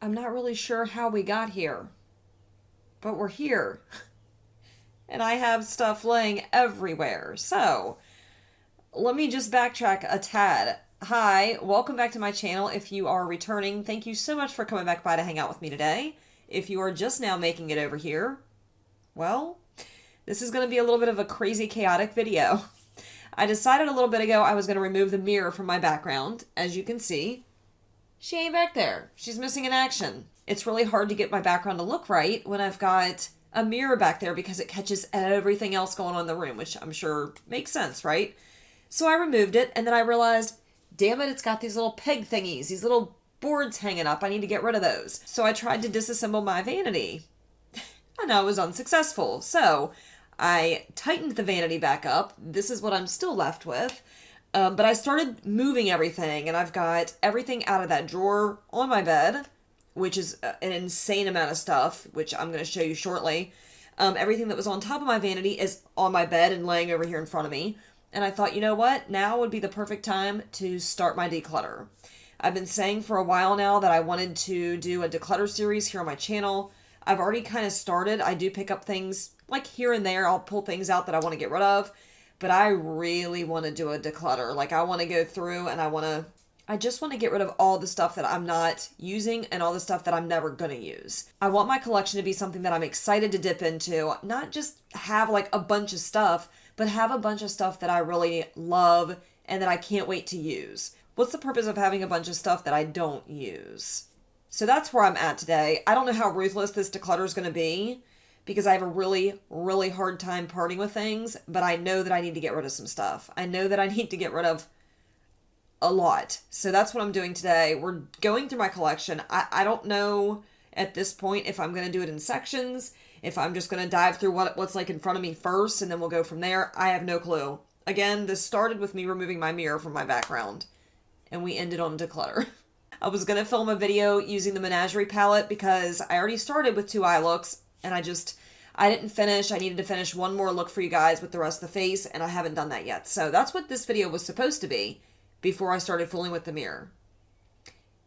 I'm not really sure how we got here, but we're here. And I have stuff laying everywhere. So, let me just backtrack a tad. Hi, welcome back to my channel. If you are returning, thank you so much for coming back by to hang out with me today. If you are just now making it over here, well, this is going to be a little bit of a crazy, chaotic video. I decided a little bit ago I was going to remove the mirror from my background. As you can see, she ain't back there. She's missing in action. It's really hard to get my background to look right when I've got a mirror back there because it catches everything else going on in the room, which I'm sure makes sense, right? So I removed it, and then I realized, damn it, it's got these little peg thingies, these little boards hanging up. I need to get rid of those. So I tried to disassemble my vanity, and I was unsuccessful. So I tightened the vanity back up. This is what I'm still left with. But I started moving everything, and I've got everything out of that drawer on my bed, which is an insane amount of stuff, which I'm going to show you shortly. Everything that was on top of my vanity is on my bed and laying over here in front of me. And I thought, you know what? Now would be the perfect time to start my declutter. I've been saying for a while now that I wanted to do a declutter series here on my channel. I've already kind of started. I do pick up things like here and there. I'll pull things out that I want to get rid of. But I really want to do a declutter. Like, I want to go through and I just want to get rid of all the stuff that I'm not using and all the stuff that I'm never going to use. I want my collection to be something that I'm excited to dip into, not just have like a bunch of stuff, but have a bunch of stuff that I really love and that I can't wait to use. What's the purpose of having a bunch of stuff that I don't use? So that's where I'm at today. I don't know how ruthless this declutter is going to be, because I have a really, really hard time parting with things, but I know that I need to get rid of some stuff. I know that I need to get rid of a lot. So that's what I'm doing today. We're going through my collection. I don't know at this point if I'm going to do it in sections, if I'm just going to dive through what's like in front of me first, and then we'll go from there. I have no clue. Again, this started with me removing my mirror from my background, and we ended on declutter. I was going to film a video using the Menagerie palette because I already started with 2 eye looks, and I didn't finish. I needed to finish one more look for you guys with the rest of the face, and I haven't done that yet. So that's what this video was supposed to be before I started fooling with the mirror.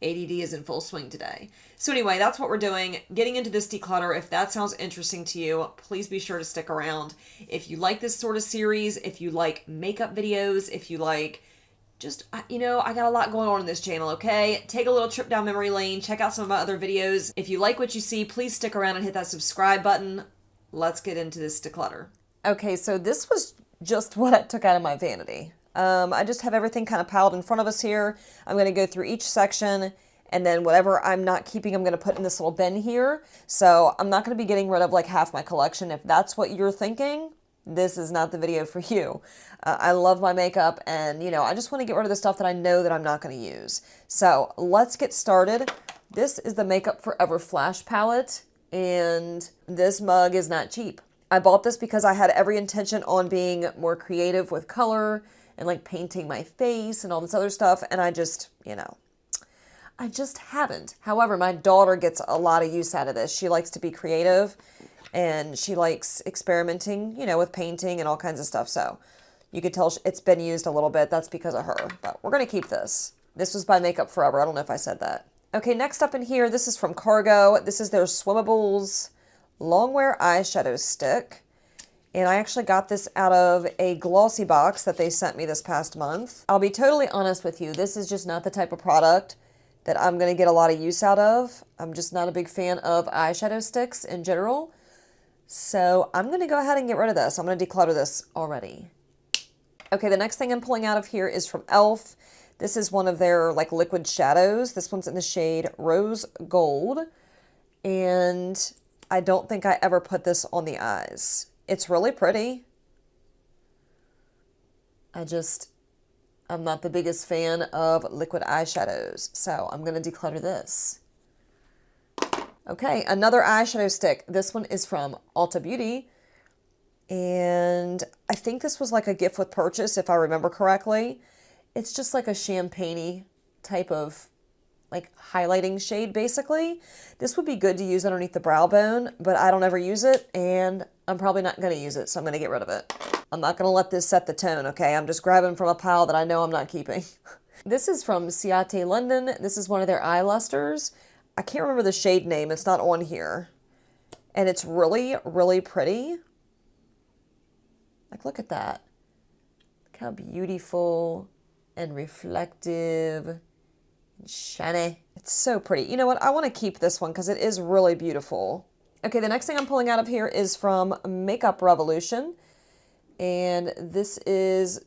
ADD is in full swing today. So anyway, that's what we're doing. Getting into this declutter. If that sounds interesting to you, please be sure to stick around. If you like this sort of series, if you like makeup videos, if you like just, you know, I got a lot going on in this channel, okay? Take a little trip down memory lane. Check out some of my other videos. If you like what you see, please stick around and hit that subscribe button. Let's get into this declutter. Okay, so this was just what I took out of my vanity. I just have everything kind of piled in front of us here. I'm going to go through each section, and then whatever I'm not keeping, I'm going to put in this little bin here. So I'm not going to be getting rid of like half my collection. If that's what you're thinking, this is not the video for you. I love my makeup, and you know, I just want to get rid of the stuff that I know that I'm not going to use. So let's get started. This is the Makeup Forever Flash palette, and this mug is not cheap. I bought this because I had every intention on being more creative with color and like painting my face and all this other stuff, and I just, you know, I just haven't. However, my daughter gets a lot of use out of this. She likes to be creative, and she likes experimenting, you know, with painting and all kinds of stuff. So you could tell it's been used a little bit. That's because of her. But we're going to keep this. This was by Makeup Forever. I don't know if I said that. Okay, next up in here, this is from Cargo. This is their Swimmables Longwear Eyeshadow Stick. And I actually got this out of a glossy box that they sent me this past month. I'll be totally honest with you. This is just not the type of product that I'm going to get a lot of use out of. I'm just not a big fan of eyeshadow sticks in general. So I'm going to go ahead and get rid of this. I'm going to declutter this already. Okay, the next thing I'm pulling out of here is from e.l.f. This is one of their like liquid shadows. This one's in the shade Rose Gold. And I don't think I ever put this on the eyes. It's really pretty. I'm not the biggest fan of liquid eyeshadows. So I'm going to declutter this. Okay, another eyeshadow stick. This one is from Ulta Beauty. And I think this was like a gift with purchase, if I remember correctly. It's just like a champagne-y type of like highlighting shade, basically. This would be good to use underneath the brow bone, but I don't ever use it, and I'm probably not going to use it, so I'm going to get rid of it. I'm not going to let this set the tone, okay? I'm just grabbing from a pile that I know I'm not keeping. This is from Ciate London. This is one of their eye lusters. I can't remember the shade name. It's not on here. And it's really, really pretty. Like, look at that. Look how beautiful and reflective and shiny. It's so pretty. You know what? I want to keep this one because it is really beautiful. Okay, the next thing I'm pulling out of here is from Makeup Revolution. And this is,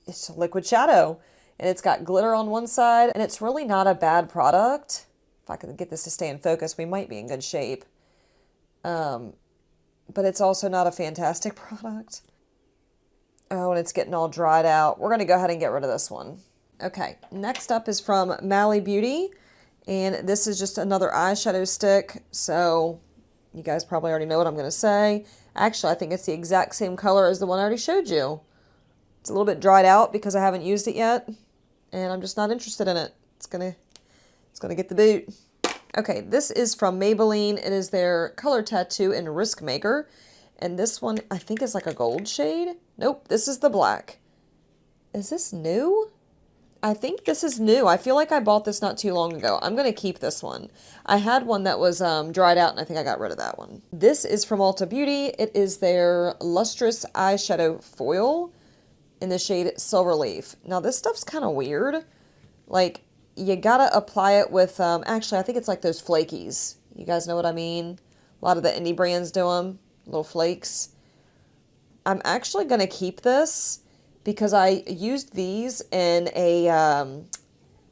it's a liquid shadow. And it's got glitter on one side. And it's really not a bad product. If I can get this to stay in focus, we might be in good shape. But it's also not a fantastic product. Oh, and it's getting all dried out. We're going to go ahead and get rid of this one. Okay, next up is from Mally Beauty. And this is just another eyeshadow stick. So you guys probably already know what I'm going to say. Actually, I think it's the exact same color as the one I already showed you. It's a little bit dried out because I haven't used it yet. And I'm just not interested in it. It's gonna get the boot. Okay, this is from Maybelline. It is their Color Tattoo in Risk Maker. And this one, I think, is like a gold shade. Nope, this is the black. Is this new? I think this is new. I feel like I bought this not too long ago. I'm going to keep this one. I had one that was dried out, and I think I got rid of that one. This is from Ulta Beauty. It is their Lustrous Eyeshadow Foil in the shade Silver Leaf. Now, this stuff's kind of weird. Like, you gotta apply it with, actually, I think it's like those flakies. You guys know what I mean? A lot of the indie brands do them. Little flakes. I'm actually going to keep this because I used these in a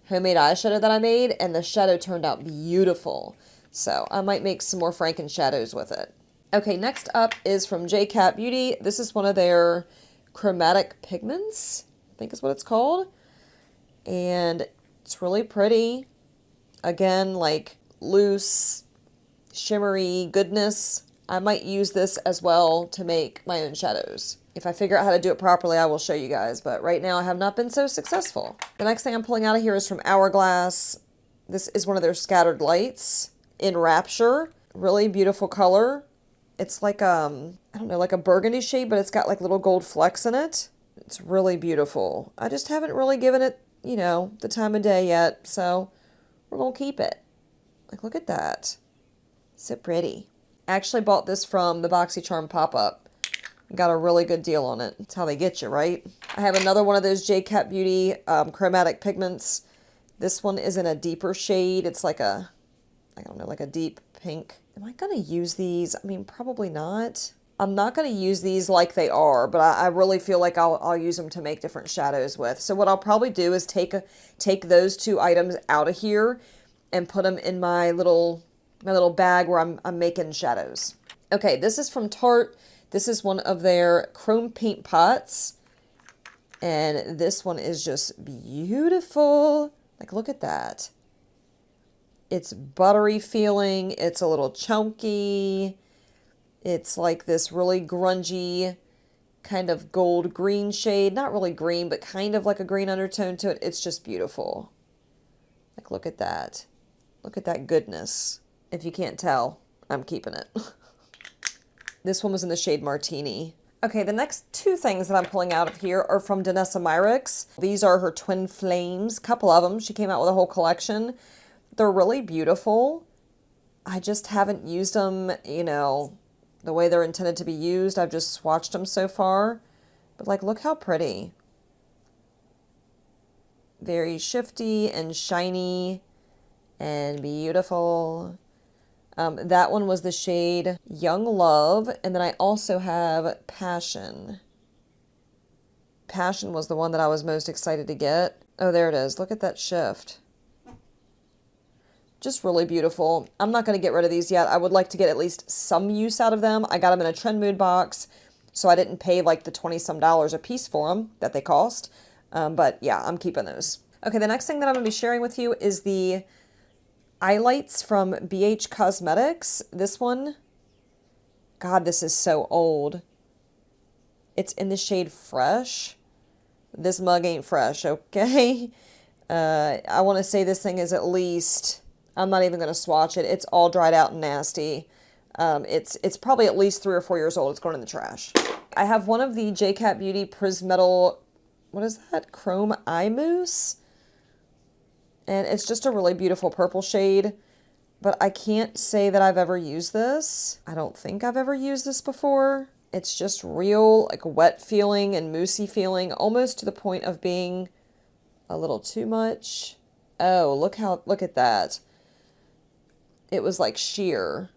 homemade eyeshadow that I made, and the shadow turned out beautiful. So I might make some more Franken shadows with it. Okay, next up is from J-Cat Beauty. This is one of their chromatic pigments, I think is what it's called. And it's really pretty. Again, like loose, shimmery goodness. I might use this as well to make my own shadows. If I figure out how to do it properly, I will show you guys. But right now, I have not been so successful. The next thing I'm pulling out of here is from Hourglass. This is one of their scattered lights in Rapture. Really beautiful color. It's like, I don't know, like a burgundy shade, but it's got like little gold flecks in it. It's really beautiful. I just haven't really given it, you know, the time of day yet. So we're going to keep it. Like, look at that. So pretty. I actually bought this from the BoxyCharm pop-up. Got a really good deal on it. That's how they get you, right? I have another one of those J-Cat Beauty chromatic pigments. This one is in a deeper shade. It's like a, I don't know, like a deep pink. Am I going to use these? I mean, probably not. I'm not going to use these like they are, but I really feel like I'll use them to make different shadows with. So what I'll probably do is take those two items out of here and put them in my little bag where I'm making shadows. Okay, this is from Tarte. This is one of their chrome paint pots. And this one is just beautiful. Like, look at that. It's buttery feeling. It's a little chunky. It's like this really grungy kind of gold green shade. Not really green, but kind of like a green undertone to it. It's just beautiful. Like, look at that. Look at that goodness. If you can't tell, I'm keeping it. This one was in the shade Martini. Okay, the next two things that I'm pulling out of here are from Danessa Myricks. These are her Twin Flames, couple of them. She came out with a whole collection. They're really beautiful. I just haven't used them, you know, the way they're intended to be used. I've just swatched them so far. But like, look how pretty. Very shifty and shiny and beautiful. That one was the shade Young Love, and then I also have Passion. Passion was the one that I was most excited to get. Oh, there it is. Look at that shift. Just really beautiful. I'm not going to get rid of these yet. I would like to get at least some use out of them. I got them in a Trend Mood box, so I didn't pay like the $20-some a piece for them that they cost. But yeah, I'm keeping those. Okay, the next thing that I'm going to be sharing with you is the Eyelights from BH Cosmetics. This one, God, this is so old. It's in the shade Fresh. This mug ain't fresh, okay? I want to say this thing is at least, I'm not even going to swatch it. It's all dried out and nasty. It's probably at least 3 or 4 years old. It's going in the trash. I have one of the J-Cat Beauty Prismetal, what is that? Chrome Eye Mousse. And it's just a really beautiful purple shade. but I can't say that I've ever used this. I don't think I've ever used this before. It's just real, like wet feeling and moussey feeling, almost to the point of being a little too much. Oh, look at that. It was like sheer.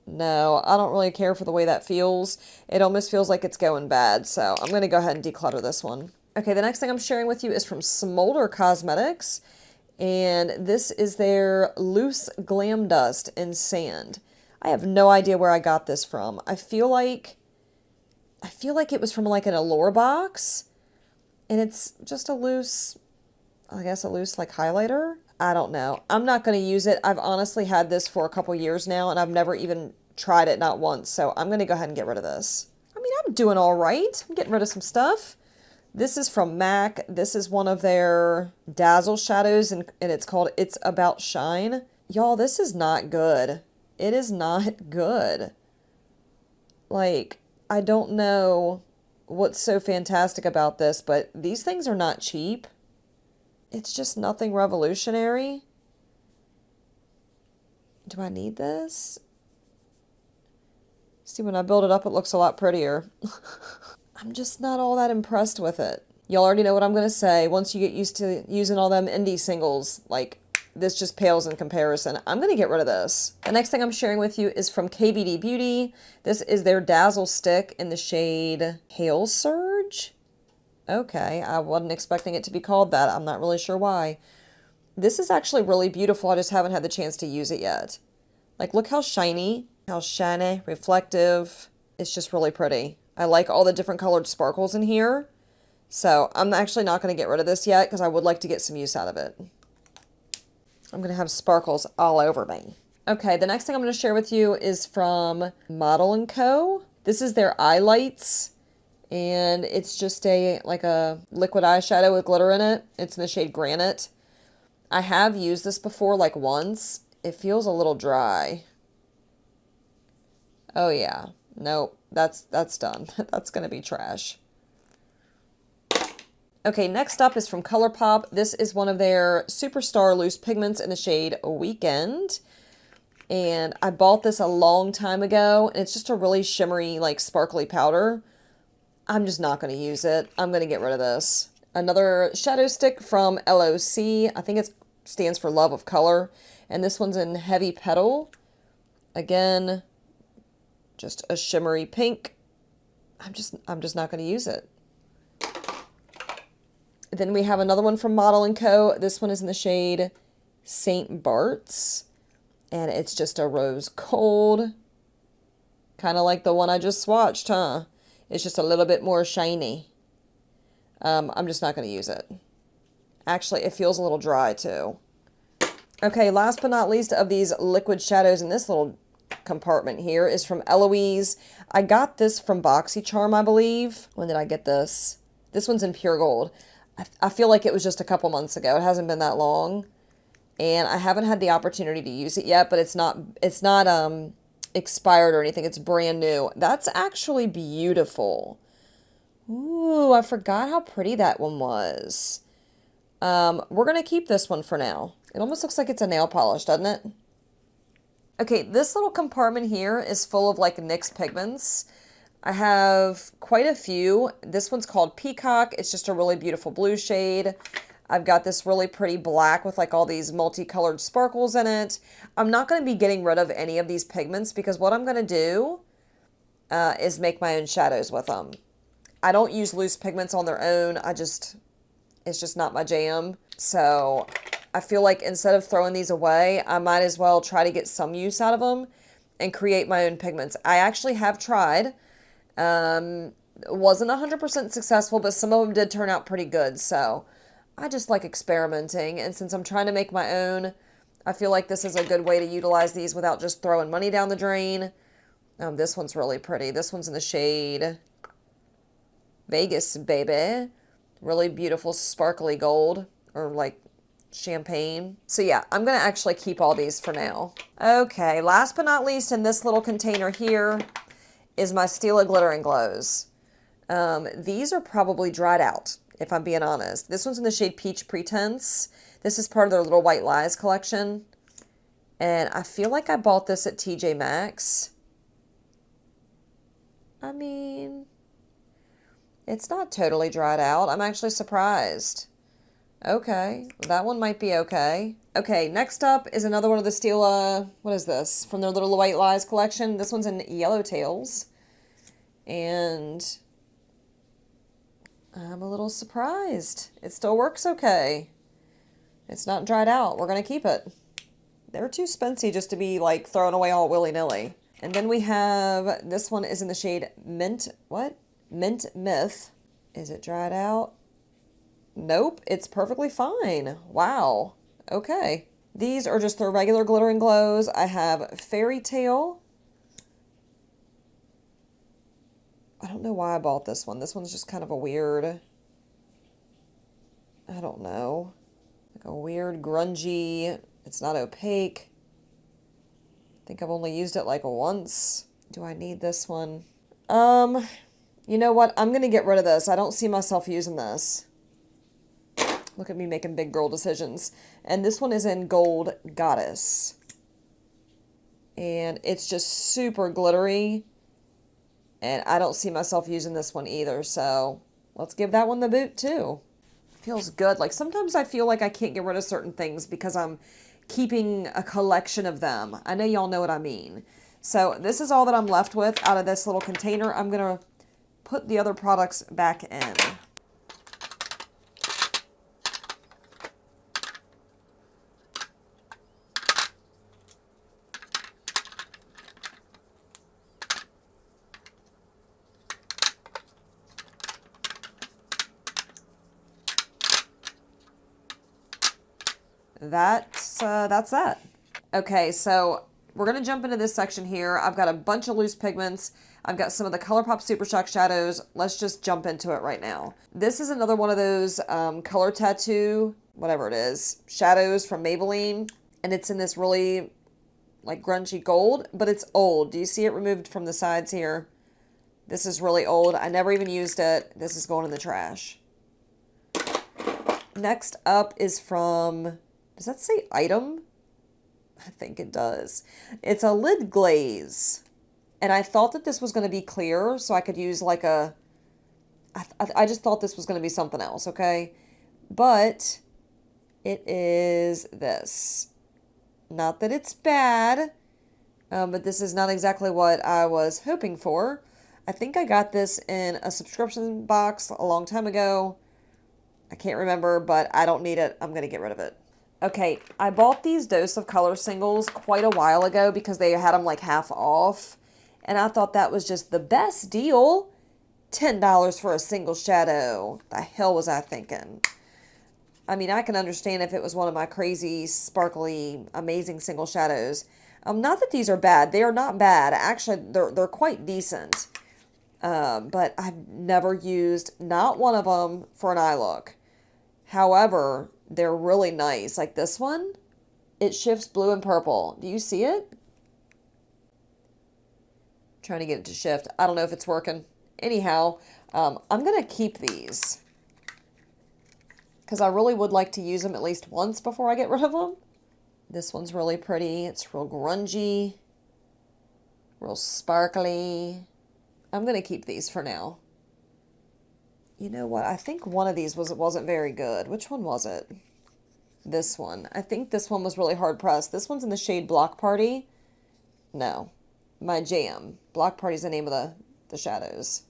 No, I don't really care for the way that feels. It almost feels like it's going bad, so I'm going to go ahead and declutter this one. Okay, the next thing I'm sharing with you is from Smolder Cosmetics, and this is their Loose Glam Dust in Sand. I have no idea where I got this from. I feel like it was from like an Allure box, and it's just a loose, I guess a loose like highlighter. I don't know. I'm not going to use it. I've honestly had this for a couple years now, and I've never even tried it, not once. So I'm going to go ahead and get rid of this. I mean, I'm doing all right. I'm getting rid of some stuff. This is from MAC. This is one of their Dazzle shadows, and it's called It's About Shine. Y'all, this is not good. It is not good. Like, I don't know what's so fantastic about this, but these things are not cheap. It's just nothing revolutionary. Do I need this? See, when I build it up, it looks a lot prettier. I'm just not all that impressed with it. Y'all already know what I'm going to say. Once you get used to using all them indie singles, like, this just pales in comparison. I'm going to get rid of this. The next thing I'm sharing with you is from KVD Beauty. This is their Dazzle Stick in the shade Hail Surge. Okay, I wasn't expecting it to be called that. I'm not really sure why. This is actually really beautiful. I just haven't had the chance to use it yet. Like, look how shiny, reflective. It's just really pretty. I like all the different colored sparkles in here. So I'm actually not going to get rid of this yet because I would like to get some use out of it. I'm going to have sparkles all over me. Okay, the next thing I'm going to share with you is from Model & Co. This is their eye lights. And it's just like a liquid eyeshadow with glitter in it. It's in the shade Granite. I have used this before, like once. It feels a little dry. Oh yeah. Nope. That's done. That's going to be trash. Okay, next up is from Colourpop. This is one of their Superstar Loose Pigments in the shade Weekend. And I bought this a long time ago. And it's just a really shimmery, like sparkly powder. I'm just not going to use it. I'm going to get rid of this. Another shadow stick from LOC. I think it stands for Love of Color. And this one's in Heavy Petal. Again, just a shimmery pink. I'm just not going to use it. Then we have another one from Model & Co. This one is in the shade St. Bart's. And it's just a rose gold. Kind of like the one I just swatched, huh? It's just a little bit more shiny. I'm just not going to use it. Actually, it feels a little dry too. Okay, last but not least of these liquid shadows in this little compartment here is from Eloise. I got this from BoxyCharm, I believe. When did I get this? This one's in Pure Gold. I feel like it was just a couple months ago. It hasn't been that long. And I haven't had the opportunity to use it yet, but it's not expired or anything. It's brand new. That's actually beautiful. Ooh, I forgot how pretty that one was. We're going to keep this one for now. It almost looks like it's a nail polish, doesn't it? Okay, this little compartment here is full of like NYX pigments. I have quite a few. This one's called Peacock. It's just a really beautiful blue shade. I've got this really pretty black with like all these multicolored sparkles in it. I'm not going to be getting rid of any of these pigments because what I'm going to do is make my own shadows with them. I don't use loose pigments on their own. It's just not my jam. So I feel like instead of throwing these away, I might as well try to get some use out of them and create my own pigments. I actually have tried. It wasn't 100% successful, but some of them did turn out pretty good. So I just like experimenting, and since I'm trying to make my own, I feel like this is a good way to utilize these without just throwing money down the drain. This one's really pretty. This one's in the shade Vegas, baby. Really beautiful sparkly gold, or like champagne. So yeah, I'm going to actually keep all these for now. Okay, last but not least in this little container here is my Stila Glittering Glows. These are probably dried out, if I'm being honest. This one's in the shade Peach Pretense. This is part of their Little White Lies collection. And I feel like I bought this at TJ Maxx. I mean, it's not totally dried out. I'm actually surprised. Okay, that one might be okay. Okay, next up is another one of the Stila, what is this? From their Little White Lies collection. This one's in Yellowtails. And I'm a little surprised. It still works okay. It's not dried out. We're going to keep it. They're too spency just to be like thrown away all willy-nilly. And then we have, this one is in the shade Mint, what? Mint Myth. Is it dried out? Nope, it's perfectly fine. Wow. Okay. These are just their regular glittering glows. I have Fairy Tale. I don't know why I bought this one. This one's just kind of a weird, I don't know. Like a weird grungy, it's not opaque. I think I've only used it like once. Do I need this one? You know what? I'm going to get rid of this. I don't see myself using this. Look at me making big girl decisions. And this one is in Gold Goddess. And it's just super glittery. And I don't see myself using this one either. So let's give that one the boot too. Feels good. Like sometimes I feel like I can't get rid of certain things because I'm keeping a collection of them. I know y'all know what I mean. So this is all that I'm left with out of this little container. I'm going to put the other products back in. That's that. Okay, so we're going to jump into this section here. I've got a bunch of loose pigments. I've got some of the Colourpop Super Shock shadows. Let's just jump into it right now. This is another one of those color tattoo, whatever it is, shadows from Maybelline. And it's in this really like grungy gold, but it's old. Do you see it removed from the sides here? This is really old. I never even used it. This is going in the trash. Next up is from, does that say Item? I think it does. It's a lid glaze. And I thought that this was going to be clear, so I could use like a, I just thought this was going to be something else, okay? But it is this. Not that it's bad, but this is not exactly what I was hoping for. I think I got this in a subscription box a long time ago. I can't remember, but I don't need it. I'm going to get rid of it. Okay, I bought these Dose of Color singles quite a while ago because they had them like half off. And I thought that was just the best deal. $10 for a single shadow. The hell was I thinking? I mean, I can understand if it was one of my crazy, sparkly, amazing single shadows. Not that these are bad. They are not bad. Actually, they're quite decent. But I've never used not one of them for an eye look. However, they're really nice. Like this one, it shifts blue and purple. Do you see it? Trying to get it to shift. I don't know if it's working. Anyhow, I'm going to keep these because I really would like to use them at least once before I get rid of them. This one's really pretty. It's real grungy, real sparkly. I'm going to keep these for now. You know what? I think one of these wasn't very good. Which one was it? This one. I think this one was really hard pressed. This one's in the shade Block Party. No. My Jam. Block Party's the name of the shadows.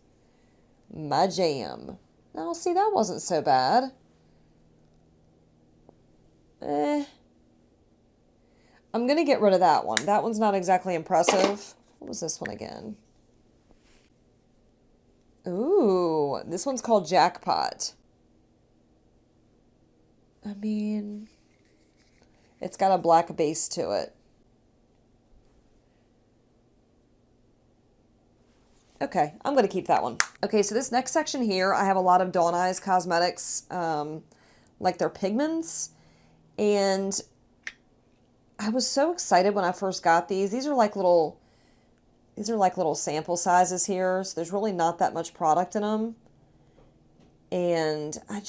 My Jam. Now, see, that wasn't so bad. I'm going to get rid of that one. That one's not exactly impressive. What was this one again? Ooh, this one's called Jackpot. I mean, it's got a black base to it. Okay, I'm going to keep that one. Okay, so this next section here, I have a lot of Dawn Eyes Cosmetics, like their pigments. And I was so excited when I first got these. These are like little sample sizes here. So there's really not that much product in them. And I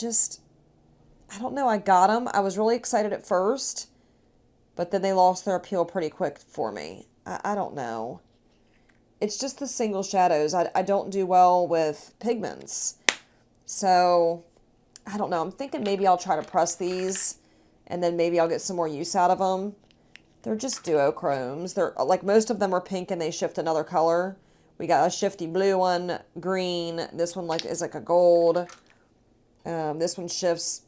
don't know, I got them. I was really excited at first. but then they lost their appeal pretty quick for me. I don't know. It's just the single shadows. I don't do well with pigments. So, I don't know. I'm thinking maybe I'll try to press these, and then maybe I'll get some more use out of them. They're just duochromes. They're like, most of them are pink and they shift another color. We got a shifty blue one, green. This one is like a gold. This one shifts,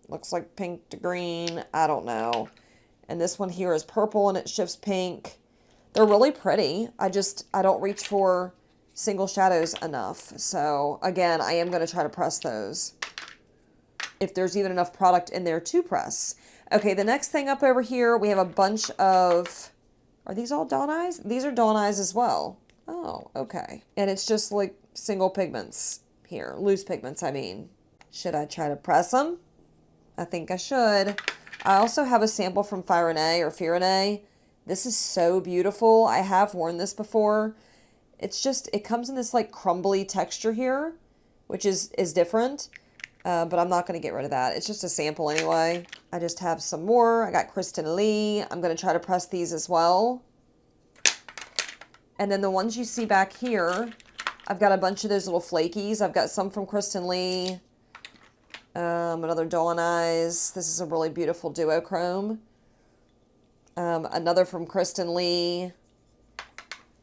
looks like pink to green. I don't know. And this one here is purple and it shifts pink. They're really pretty. I don't reach for single shadows enough. So again, I am going to try to press those, if there's even enough product in there to press. Okay, the next thing up over here, we have a bunch of, are these all Dawn Eyes? These are Dawn Eyes as well. Oh, okay. And it's just like single pigments here, loose pigments, I mean. Should I try to press them? I think I should. I also have a sample from Firene. This is so beautiful. I have worn this before. It comes in this like crumbly texture here, which is different. But I'm not going to get rid of that. It's just a sample anyway. I just have some more. I got Kristen Lee. I'm going to try to press these as well. And then the ones you see back here, I've got a bunch of those little flakies. I've got some from Kristen Lee. Another Dawn Eyes. This is a really beautiful duochrome. Another from Kristen Lee.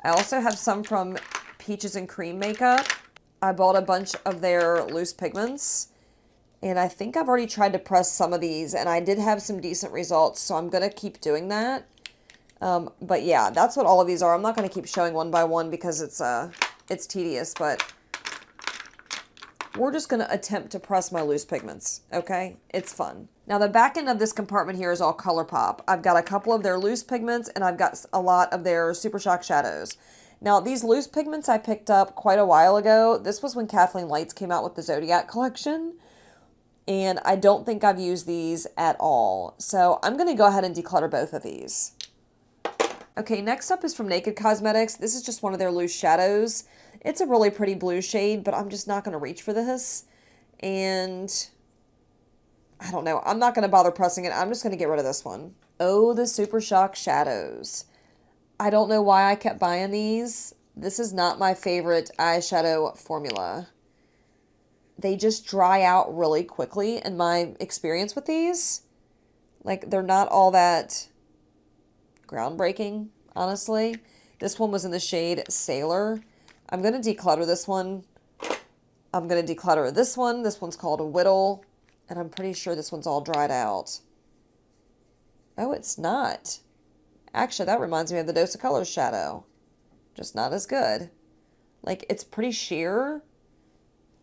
I also have some from Peaches and Cream Makeup. I bought a bunch of their loose pigments. And I think I've already tried to press some of these, and I did have some decent results, so I'm going to keep doing that. But yeah, that's what all of these are. I'm not going to keep showing one by one because it's tedious, but we're just going to attempt to press my loose pigments, okay? It's fun. Now, the back end of this compartment here is all Colourpop. I've got a couple of their loose pigments, and I've got a lot of their Super Shock shadows. Now, these loose pigments I picked up quite a while ago. This was when Kathleen Lights came out with the Zodiac collection. And I don't think I've used these at all. So I'm going to go ahead and declutter both of these. Okay, next up is from Naked Cosmetics. This is just one of their loose shadows. It's a really pretty blue shade, but I'm just not going to reach for this. And I don't know. I'm not going to bother pressing it. I'm just going to get rid of this one. Oh, the Super Shock shadows. I don't know why I kept buying these. This is not my favorite eyeshadow formula. They just dry out really quickly in my experience with these. Like, they're not all that groundbreaking, honestly. This one was in the shade Sailor. I'm going to declutter this one. I'm going to declutter this one. This one's called Whittle. And I'm pretty sure this one's all dried out. Oh, it's not. Actually, that reminds me of the Dose of Colors shadow. Just not as good. Like, it's pretty sheer.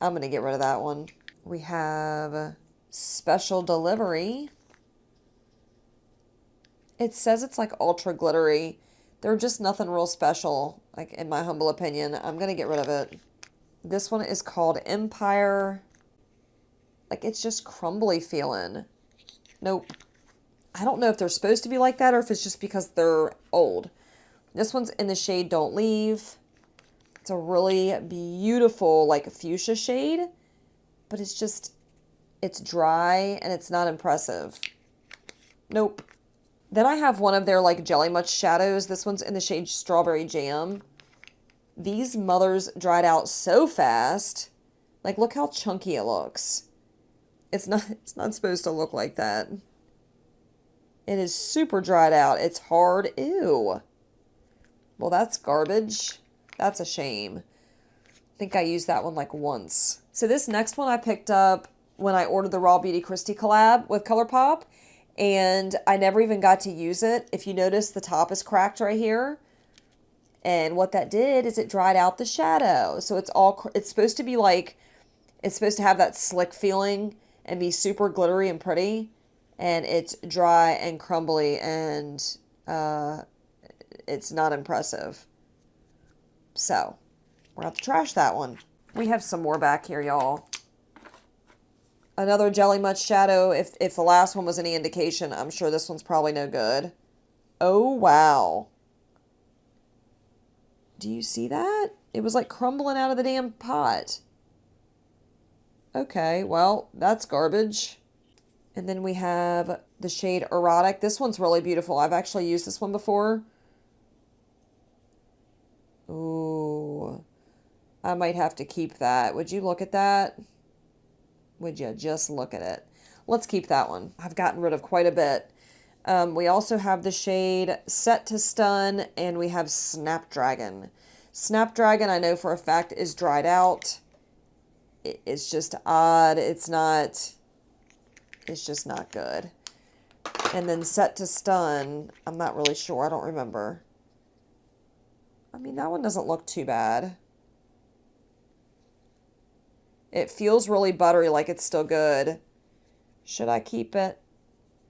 I'm going to get rid of that one. We have Special Delivery. It says it's like ultra glittery. They're just nothing real special, like in my humble opinion. I'm going to get rid of it. This one is called Empire. Like, it's just crumbly feeling. Nope. I don't know if they're supposed to be like that or if it's just because they're old. This one's in the shade Don't Leave. It's a really beautiful, like, fuchsia shade, but it's dry and it's not impressive. Nope. Then I have one of their, like, Jelly Much shadows. This one's in the shade Strawberry Jam. These mothers dried out so fast. Like, look how chunky it looks. It's not supposed to look like that. It is super dried out. It's hard. Ew. Well, that's garbage. That's a shame. I think I used that one like once. So this next one I picked up when I ordered the Raw Beauty Christie collab with Colourpop, and I never even got to use it. If you notice, the top is cracked right here. And what that did is it dried out the shadow. So it's supposed to be like, it's supposed to have that slick feeling and be super glittery and pretty. And it's dry and crumbly and it's not impressive. So, we're going to have to trash that one. We have some more back here, y'all. Another Jelly Much shadow. If the last one was any indication, I'm sure this one's probably no good. Oh, wow. Do you see that? It was like crumbling out of the damn pot. Okay, well, that's garbage. And then we have the shade Erotic. This one's really beautiful. I've actually used this one before. Ooh, I might have to keep that. Would you look at that? Would you just look at it? Let's keep that one. I've gotten rid of quite a bit. We also have the shade Set to Stun, and we have Snapdragon. Snapdragon, I know for a fact, is dried out. It's just odd. It's just not good. And then Set to Stun, I'm not really sure. I don't remember. I mean, that one doesn't look too bad. It feels really buttery, like it's still good. Should I keep it?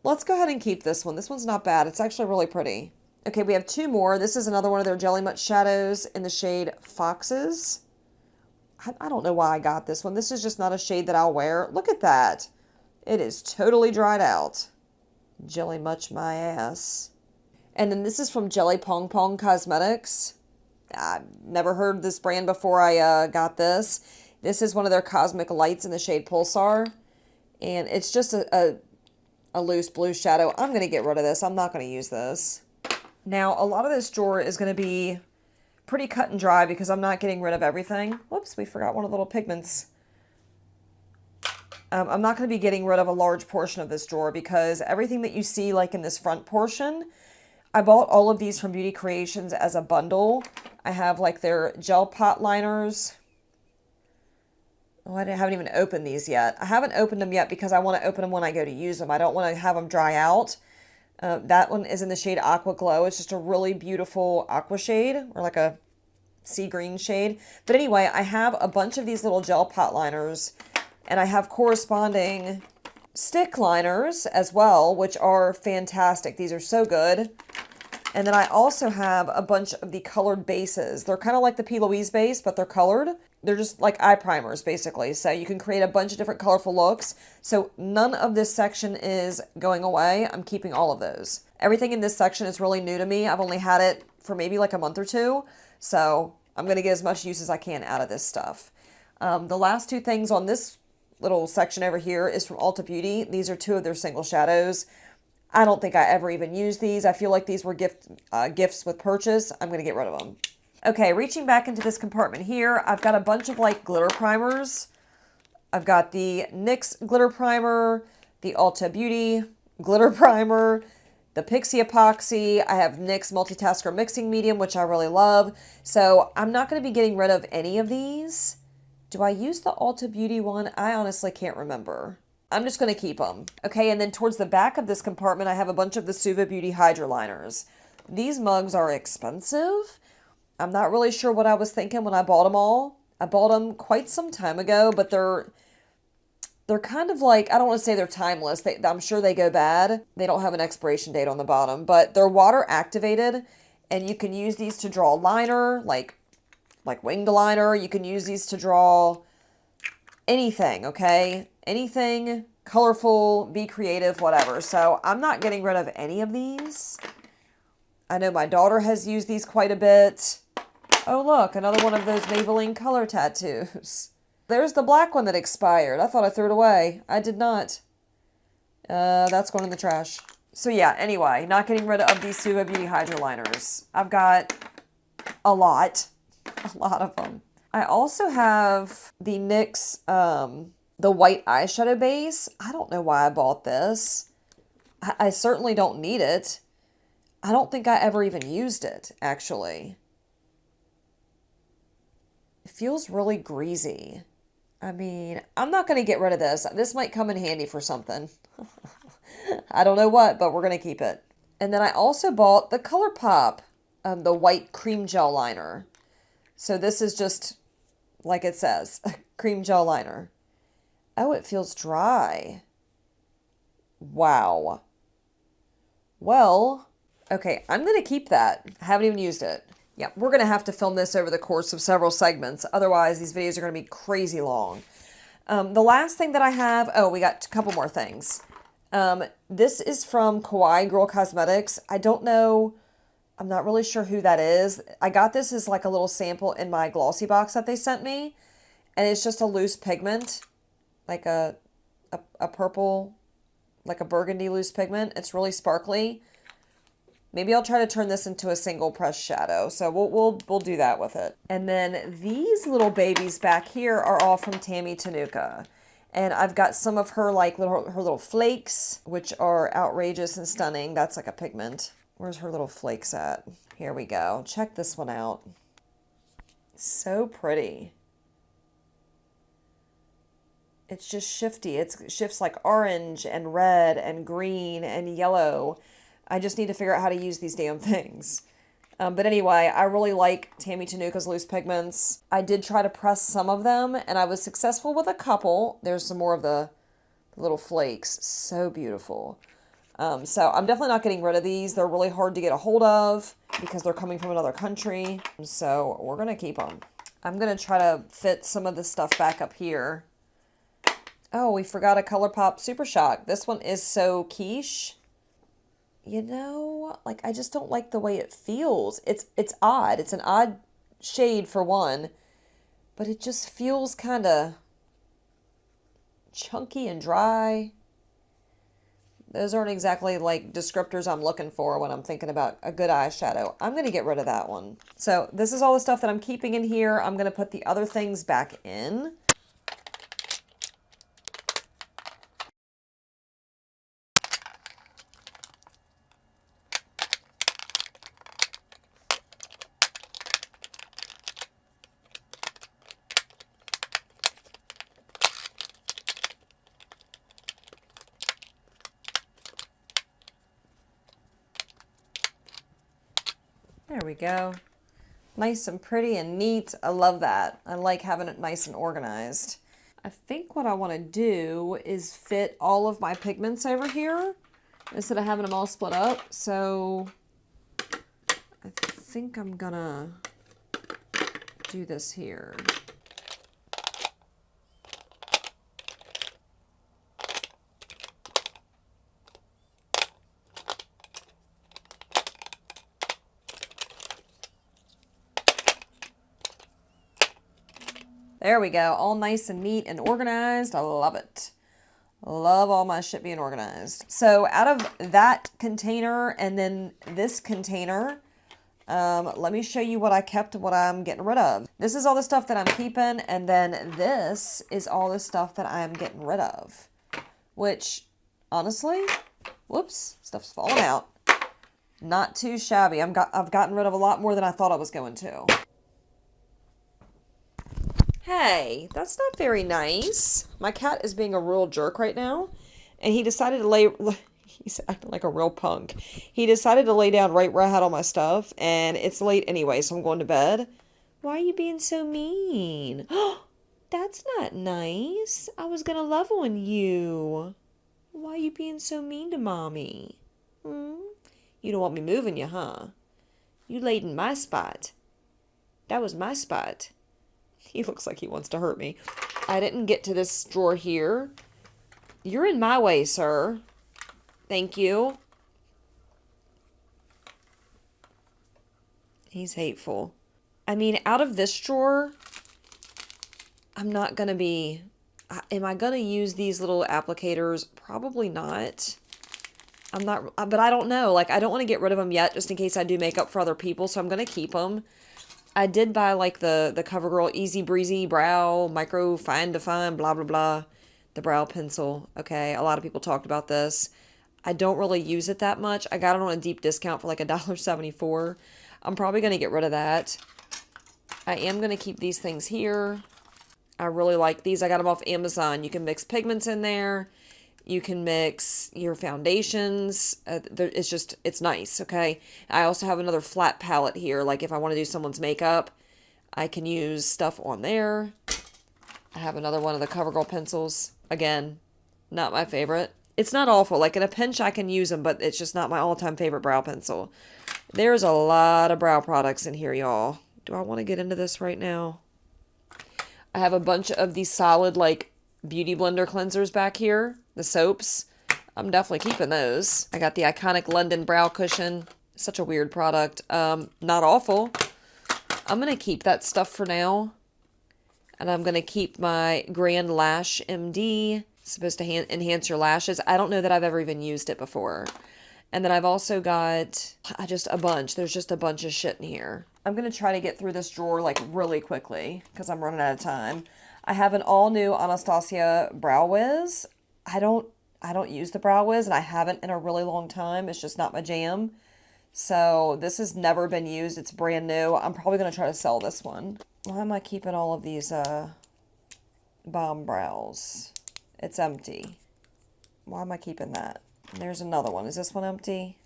Let's go ahead and keep this one. This one's not bad. It's actually really pretty. Okay, we have two more. This is another one of their Jelly Much shadows in the shade Foxes. I don't know why I got this one. This is just not a shade that I'll wear. Look at that. It is totally dried out. Jelly Much my ass. And then this is from Jelly Pong Pong Cosmetics. I've never heard of this brand before I got this. This is one of their Cosmic Lights in the shade Pulsar. And it's just a loose blue shadow. I'm going to get rid of this. I'm not going to use this. Now, a lot of this drawer is going to be pretty cut and dry because I'm not getting rid of everything. Whoops, we forgot one of the little pigments. I'm not going to be getting rid of a large portion of this drawer because everything that you see like in this front portion, I bought all of these from Beauty Creations as a bundle. I have like their gel pot liners. Oh, I haven't even opened these yet. I haven't opened them yet because I want to open them when I go to use them. I don't want to have them dry out. That one is in the shade Aqua Glow. It's just a really beautiful aqua shade, or like a sea green shade. But anyway, I have a bunch of these little gel pot liners, and I have corresponding stick liners as well, which are fantastic. These are so good. And then I also have a bunch of the colored bases. They're kind of like the P. Louise base, but they're colored. They're just like eye primers, basically. So you can create a bunch of different colorful looks. So none of this section is going away. I'm keeping all of those. Everything in this section is really new to me. I've only had it for maybe like a month or two. So I'm going to get as much use as I can out of this stuff. The last two things on this little section over here is from Ulta Beauty. These are two of their single shadows. I don't think I ever even used these. I feel like these were gifts with purchase. I'm going to get rid of them. Okay, reaching back into this compartment here, I've got a bunch of like glitter primers. I've got the NYX glitter primer, the Ulta Beauty glitter primer, the Pixie Epoxy. I have NYX Multitasker Mixing Medium, which I really love. So I'm not going to be getting rid of any of these. Do I use the Ulta Beauty one? I honestly can't remember. I'm just going to keep them. Okay, and then towards the back of this compartment, I have a bunch of the Suva Beauty Hydra liners. These mugs are expensive. I'm not really sure what I was thinking when I bought them all. I bought them quite some time ago, but they're kind of like, I don't want to say they're timeless. I'm sure they go bad. They don't have an expiration date on the bottom, but they're water activated, and you can use these to draw liner, like winged liner. You can use these to draw anything, okay? Anything colorful, be creative, whatever. So I'm not getting rid of any of these. I know my daughter has used these quite a bit. Oh, look, another one of those Maybelline color tattoos. There's the black one that expired. I thought I threw it away. I did not. That's going in the trash. So yeah, anyway, not getting rid of these Suva Beauty Hydra liners. I've got a lot of them. I also have the NYX, the white eyeshadow base. I don't know why I bought this. I certainly don't need it. I don't think I ever even used it, actually. It feels really greasy. I mean, I'm not going to get rid of this. This might come in handy for something. I don't know what, but we're going to keep it. And then I also bought the Colourpop, the white cream gel liner. So this is just, like it says, a cream gel liner. Oh, it feels dry. Wow. Well, okay, I'm going to keep that. I haven't even used it. Yeah, we're going to have to film this over the course of several segments. Otherwise, these videos are going to be crazy long. The last thing that I have... Oh, we got a couple more things. This is from Kawaii Girl Cosmetics. I don't know... I'm not really sure who that is. I got this as like a little sample in my glossy box that they sent me. And it's just a loose pigment. Like a purple like a burgundy loose pigment. It's really sparkly. Maybe I'll try to turn this into a single press shadow. So we'll do that with it. And then these little babies back here are all from Tammy Tenuka. And I've got some of her like her little flakes, which are outrageous and stunning. That's like a pigment. Where's her little flakes at? Here we go. Check this one out. So pretty. It's just shifty. It shifts like orange and red and green and yellow. I just need to figure out how to use these damn things. But anyway, I really like Tammy Tenuka's loose pigments. I did try to press some of them, and I was successful with a couple. There's some more of the little flakes. So beautiful. So I'm definitely not getting rid of these. They're really hard to get a hold of because they're coming from another country. So we're going to keep them. I'm going to try to fit some of this stuff back up here. Oh, we forgot a Colourpop Super Shock. This one is so quiche. You know, like, I just don't like the way it feels. It's odd. It's an odd shade for one, but it just feels kind of chunky and dry. Those aren't exactly like descriptors I'm looking for when I'm thinking about a good eyeshadow. I'm going to get rid of that one. So this is all the stuff that I'm keeping in here. I'm going to put the other things back in. There we go. Nice and pretty and neat. I love that. I like having it nice and organized. I think what I want to do is fit all of my pigments over here instead of having them all split up. So I think I'm gonna do this here. There we go. All nice and neat and organized. I love it. Love all my shit being organized. So out of that container and then this container, let me show you what I kept and what I'm getting rid of. This is all the stuff that I'm keeping, and then this is all the stuff that I am getting rid of. Which, honestly, whoops, stuff's falling out. Not too shabby. I've gotten rid of a lot more than I thought I was going to. Hey, that's not very nice. My cat is being a real jerk right now, and he decided to he's acting like a real punk. He decided to lay down right where I had all my stuff, and it's late anyway, so I'm going to bed. Why are you being so mean? That's not nice. I was gonna love on you. Why are you being so mean to mommy? You don't want me moving you, huh? You laid in my spot. That was my spot. He looks like he wants to hurt me. I didn't get to this drawer here. You're in my way, sir. Thank you. He's hateful. I mean, out of this drawer, I'm not going to be... Am I going to use these little applicators? Probably not. I'm not... But I don't know. Like, I don't want to get rid of them yet, just in case I do makeup for other people, so I'm going to keep them. I did buy like the CoverGirl Easy Breezy Brow Micro Fine Define blah blah blah, the brow pencil. Okay, a lot of people talked about this. I don't really use it that much. I got it on a deep discount for like $1.74. I'm probably going to get rid of that. I am going to keep these things here. I really like these. I got them off Amazon. You can mix pigments in there. You can mix your foundations. It's nice, okay? I also have another flat palette here. Like if I want to do someone's makeup, I can use stuff on there. I have another one of the CoverGirl pencils. Again, not my favorite. It's not awful. Like in a pinch, I can use them, but it's just not my all-time favorite brow pencil. There's a lot of brow products in here, y'all. Do I want to get into this right now? I have a bunch of these solid, like, Beauty Blender cleansers back here. The soaps. I'm definitely keeping those. I got the iconic London Brow Cushion. Such a weird product. Not awful. I'm going to keep that stuff for now. And I'm going to keep my Grand Lash MD. It's supposed to enhance your lashes. I don't know that I've ever even used it before. And then I've also got just a bunch. There's just a bunch of shit in here. I'm going to try to get through this drawer like really quickly because I'm running out of time. I have an all new Anastasia Brow Wiz. I don't use the Brow Wiz, and I haven't in a really long time. It's just not my jam. So this has never been used. It's brand new. I'm probably going to try to sell this one. Why am I keeping all of these bomb brows? It's empty. Why am I keeping that? There's another one. Is this one empty?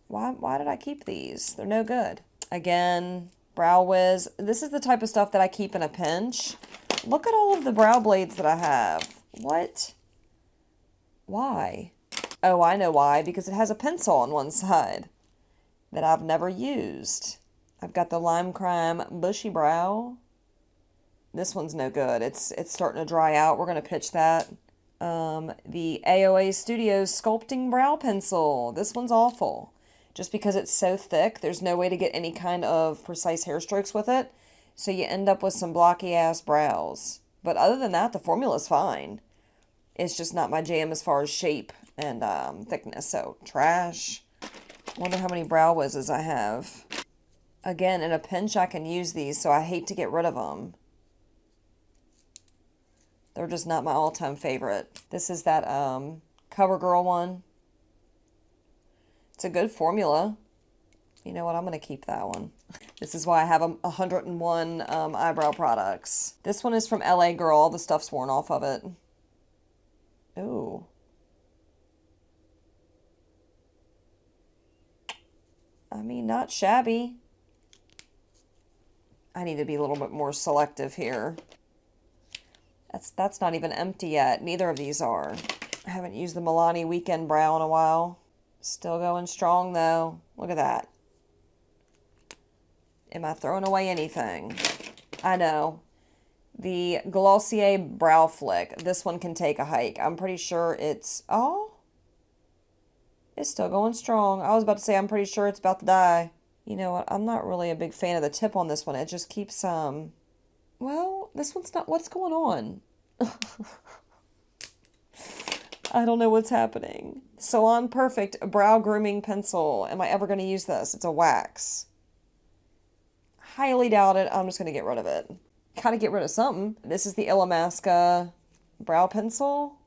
Why did I keep these? They're no good. Again, Brow Wiz. This is the type of stuff that I keep in a pinch. Look at all of the brow blades that I have. What? Why? Oh, I know why. Because it has a pencil on one side that I've never used. I've got the Lime Crime Bushy Brow. This one's no good. It's starting to dry out. We're going to pitch that. The AOA Studios Sculpting Brow Pencil. This one's awful. Just because it's so thick, there's no way to get any kind of precise hair strokes with it. So you end up with some blocky ass brows. But other than that, the formula's fine. It's just not my jam as far as shape and thickness. So trash. Wonder how many Brow Wizzes I have. Again, in a pinch I can use these, so I hate to get rid of them. They're just not my all-time favorite. This is that CoverGirl one. It's a good formula. You know what? I'm going to keep that one. This is why I have 101 eyebrow products. This one is from LA Girl. All the stuff's worn off of it. Ooh. I mean, not shabby. I need to be a little bit more selective here. That's not even empty yet. Neither of these are. I haven't used the Milani Weekend Brow in a while. Still going strong though. Look at that. Am I throwing away anything? I know. The Glossier Brow Flick. This one can take a hike. I'm pretty sure it's... Oh. It's still going strong. I was about to say I'm pretty sure it's about to die. You know what? I'm not really a big fan of the tip on this one. It just keeps... Well, this one's not... What's going on? I don't know what's happening. Salon Perfect Brow Grooming Pencil. Am I ever going to use this? It's a wax. Highly doubt it. I'm just going to get rid of it. Gotta get rid of something. This is the Illamasqua Brow Pencil.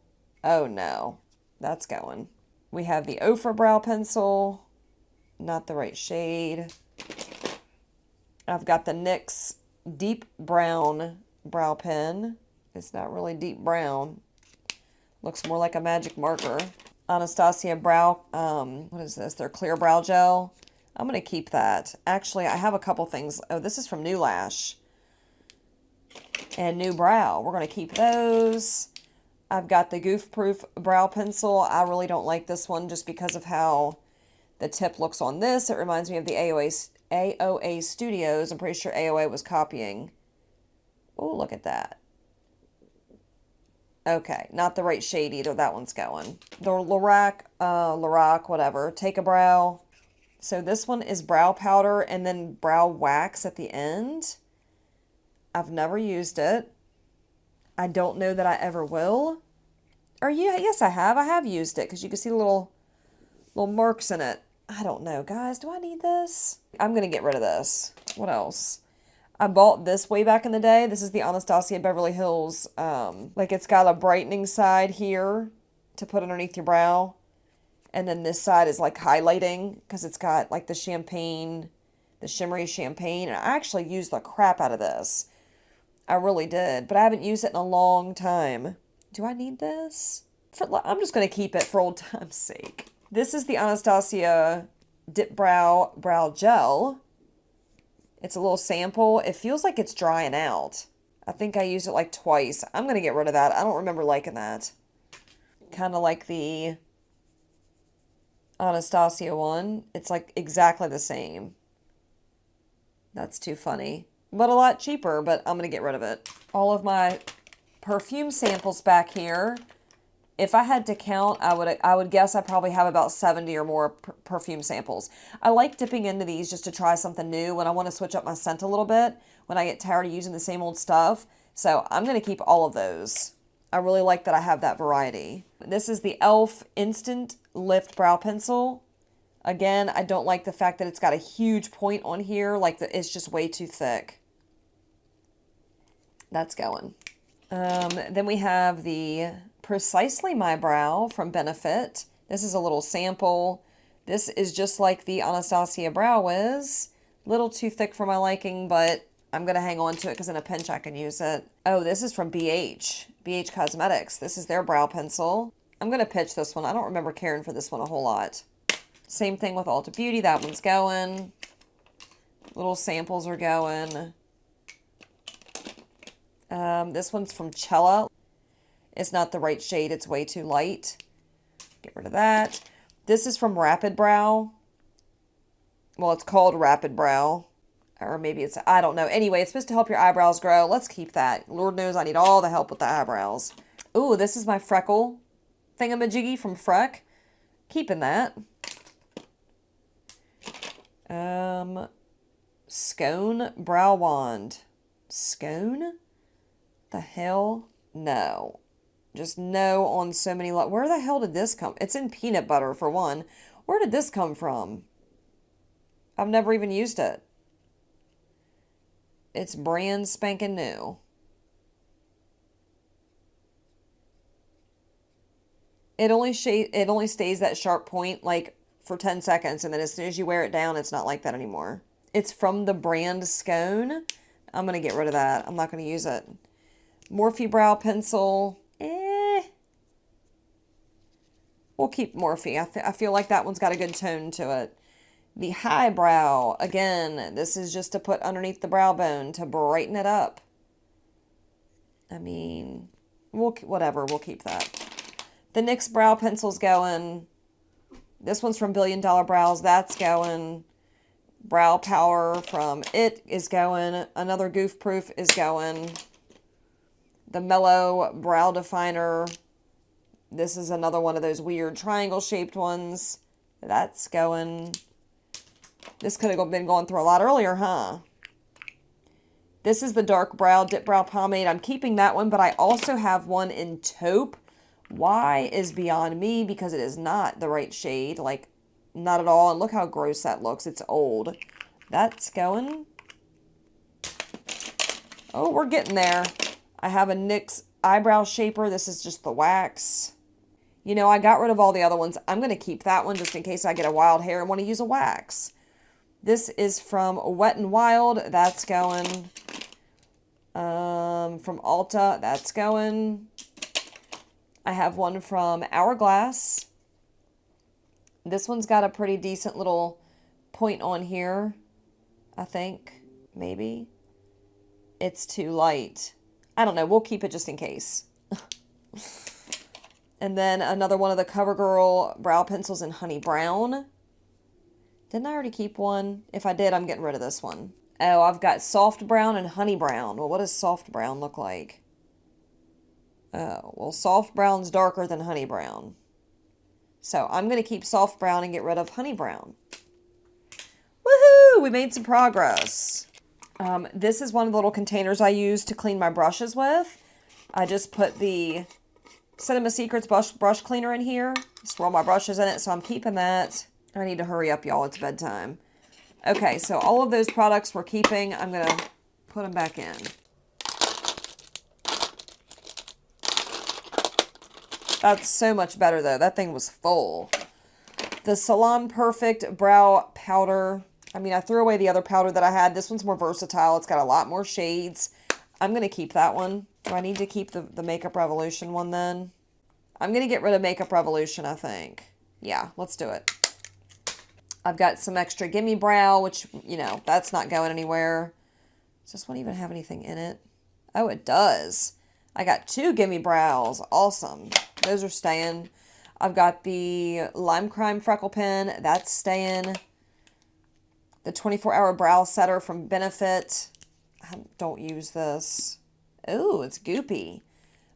Oh no. That's going. We have the Ofra Brow Pencil. Not the right shade. I've got the NYX Deep Brown Brow Pen. It's not really deep brown. Looks more like a magic marker. Anastasia Brow, what is this? Their Clear Brow Gel. I'm going to keep that. Actually, I have a couple things. Oh, this is from New Lash. And New Brow. We're going to keep those. I've got the Goof Proof Brow Pencil. I really don't like this one just because of how the tip looks on this. It reminds me of the AOA Studios. I'm pretty sure AOA was copying. Oh, look at that. Okay, not the right shade either. That one's going. The Lorac, whatever. Take a Brow. So this one is brow powder and then brow wax at the end. I've never used it. I don't know that I ever will. Or yeah, yes I have. I have used it because you can see the little marks in it. I don't know, guys. Do I need this? I'm going to get rid of this. What else? I bought this way back in the day. This is the Anastasia Beverly Hills. Like it's got a brightening side here to put underneath your brow. And then this side is like highlighting because it's got like the champagne, the shimmery champagne. And I actually used the crap out of this. I really did. But I haven't used it in a long time. Do I need this? I'm just going to keep it for old time's sake. This is the Anastasia Dipbrow Brow Gel. It's a little sample. It feels like it's drying out. I think I used it like twice. I'm going to get rid of that. I don't remember liking that. Kind of like the Anastasia one. It's like exactly the same. That's too funny. But a lot cheaper, but I'm going to get rid of it. All of my perfume samples back here. If I had to count, I would guess I probably have about 70 or more perfume samples. I like dipping into these just to try something new when I want to switch up my scent a little bit, when I get tired of using the same old stuff. So I'm going to keep all of those. I really like that I have that variety. This is the e.l.f. Instant Lift Brow Pencil. Again, I don't like the fact that it's got a huge point on here. Like, it's just way too thick. That's going. Then we have the Precisely My Brow from Benefit. This is a little sample. This is just like the Anastasia Brow Wiz. Little too thick for my liking, but I'm going to hang on to it because in a pinch I can use it. Oh, this is from BH Cosmetics. This is their brow pencil. I'm going to pitch this one. I don't remember caring for this one a whole lot. Same thing with Ulta Beauty. That one's going. Little samples are going. This one's from Cella. It's not the right shade. It's way too light. Get rid of that. This is from Rapid Brow. Well, it's called Rapid Brow. Or maybe it's, I don't know. Anyway, it's supposed to help your eyebrows grow. Let's keep that. Lord knows I need all the help with the eyebrows. Ooh, this is my freckle thingamajiggy from Freck. Keeping that. Scone Brow Wand. Scone? The hell? No. Just no on so many. Where the hell did this come? It's in peanut butter for one. Where did this come from? I've never even used it. It's brand spanking new. It only stays that sharp point like for 10 seconds, and then as soon as you wear it down, it's not like that anymore. It's from the brand Scone. I'm going to get rid of that. I'm not going to use it. Morphe Brow Pencil. We'll keep Morphe. I feel like that one's got a good tone to it. The Highbrow. Again, this is just to put underneath the brow bone to brighten it up. I mean, whatever. We'll keep that. The NYX Brow Pencil's going. This one's from Billion Dollar Brows. That's going. Brow Power from It is going. Another Goof Proof is going. The Mellow Brow Definer. This is another one of those weird triangle-shaped ones. That's going. This could have been going through a lot earlier, huh? This is the Dark Brow Dipbrow Pomade. I'm keeping that one, but I also have one in taupe. Why is beyond me, because it is not the right shade. Like, not at all. And look how gross that looks. It's old. That's going. Oh, we're getting there. I have a NYX Eyebrow Shaper. This is just the wax. You know, I got rid of all the other ones. I'm going to keep that one just in case I get a wild hair and want to use a wax. This is from Wet n Wild. That's going. From Ulta. That's going. I have one from Hourglass. This one's got a pretty decent little point on here, I think. Maybe. It's too light. I don't know. We'll keep it just in case. And then another one of the CoverGirl brow pencils in Honey Brown. Didn't I already keep one? If I did, I'm getting rid of this one. Oh, I've got Soft Brown and Honey Brown. Well, what does Soft Brown look like? Oh, well, Soft Brown's darker than Honey Brown. So I'm going to keep Soft Brown and get rid of Honey Brown. Woohoo! We made some progress. This is one of the little containers I use to clean my brushes with. I just put the Cinema Secrets brush cleaner in here. Swirl my brushes in it, so I'm keeping that. I need to hurry up, y'all. It's bedtime. Okay, so all of those products we're keeping. I'm going to put them back in. That's so much better, though. That thing was full. The Salon Perfect Brow Powder. I mean, I threw away the other powder that I had. This one's more versatile. It's got a lot more shades. I'm going to keep that one. Do I need to keep the Makeup Revolution one then? I'm going to get rid of Makeup Revolution, I think. Yeah, let's do it. I've got some extra Gimme Brow, which, you know, that's not going anywhere. Does this one even have anything in it? Oh, it does. I got 2 Gimme Brows. Awesome. Those are staying. I've got the Lime Crime Freckle Pen. That's staying. The 24-Hour Brow Setter from Benefit. I don't use this. Oh, it's goopy.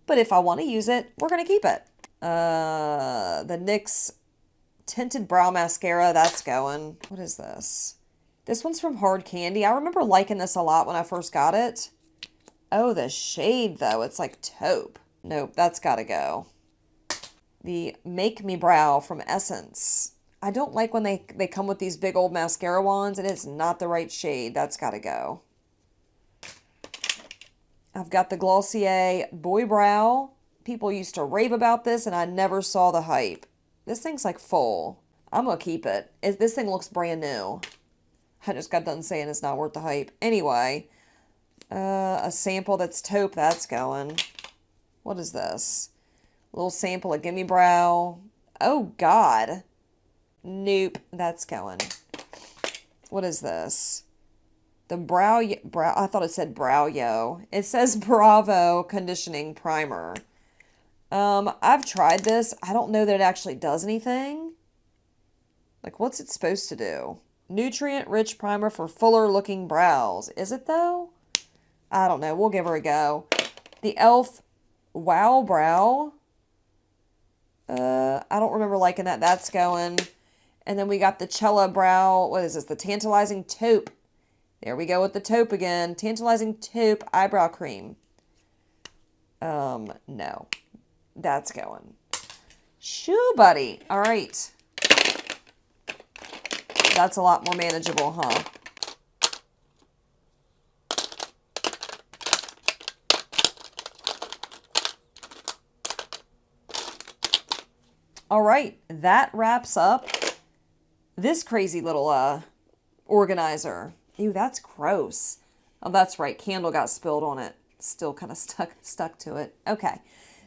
But if I want to use it, we're going to keep it. The NYX Tinted Brow Mascara. That's going. What is this? This one's from Hard Candy. I remember liking this a lot when I first got it. Oh, the shade, though. It's like taupe. Nope, that's gotta go. The Make Me Brow from Essence. I don't like when they come with these big old mascara wands and it's not the right shade. That's gotta go. I've got the Glossier Boy Brow. People used to rave about this and I never saw the hype. This thing's like full. I'm gonna keep it. This thing looks brand new. I just got done saying it's not worth the hype. Anyway, a sample that's taupe, that's going. What is this? A little sample of Gimme Brow. Oh, God. Nope, that's going. What is this? The Brow, I thought it said Brow Yo. It says Bravo Conditioning Primer. I've tried this. I don't know that it actually does anything. Like, what's it supposed to do? Nutrient-rich primer for fuller-looking brows. Is it, though? I don't know. We'll give her a go. The e.l.f. Wow Brow. I don't remember liking that. That's going. And then we got the Cella Brow. What is this? The Tantalizing Taupe. There we go with the taupe again. Tantalizing Taupe Eyebrow Cream. No. That's going. Shoo, buddy. All right. That's a lot more manageable, huh? All right, that wraps up this crazy little organizer. Ew, that's gross. Oh, that's right. Candle got spilled on it. Still kind of stuck to it. Okay.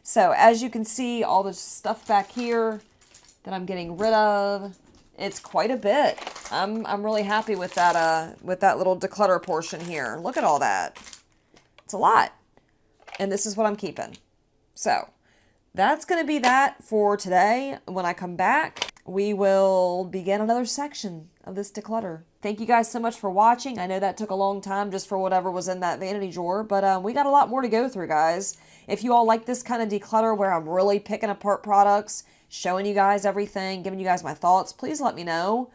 So as you can see, all the stuff back here that I'm getting rid of, it's quite a bit. I'm really happy with that little declutter portion here. Look at all that. It's a lot. And this is what I'm keeping. So that's going to be that for today. When I come back, we will begin another section of this declutter. Thank you guys so much for watching. I know that took a long time just for whatever was in that vanity drawer, but we got a lot more to go through, guys. If you all like this kind of declutter where I'm really picking apart products, showing you guys everything, giving you guys my thoughts, please let me know.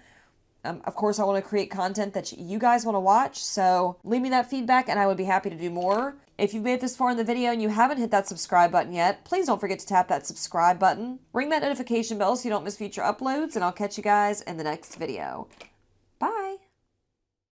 Of course, I want to create content that you guys want to watch, so leave me that feedback and I would be happy to do more. If you've made it this far in the video and you haven't hit that subscribe button yet, please don't forget to tap that subscribe button. Ring that notification bell so you don't miss future uploads, and I'll catch you guys in the next video.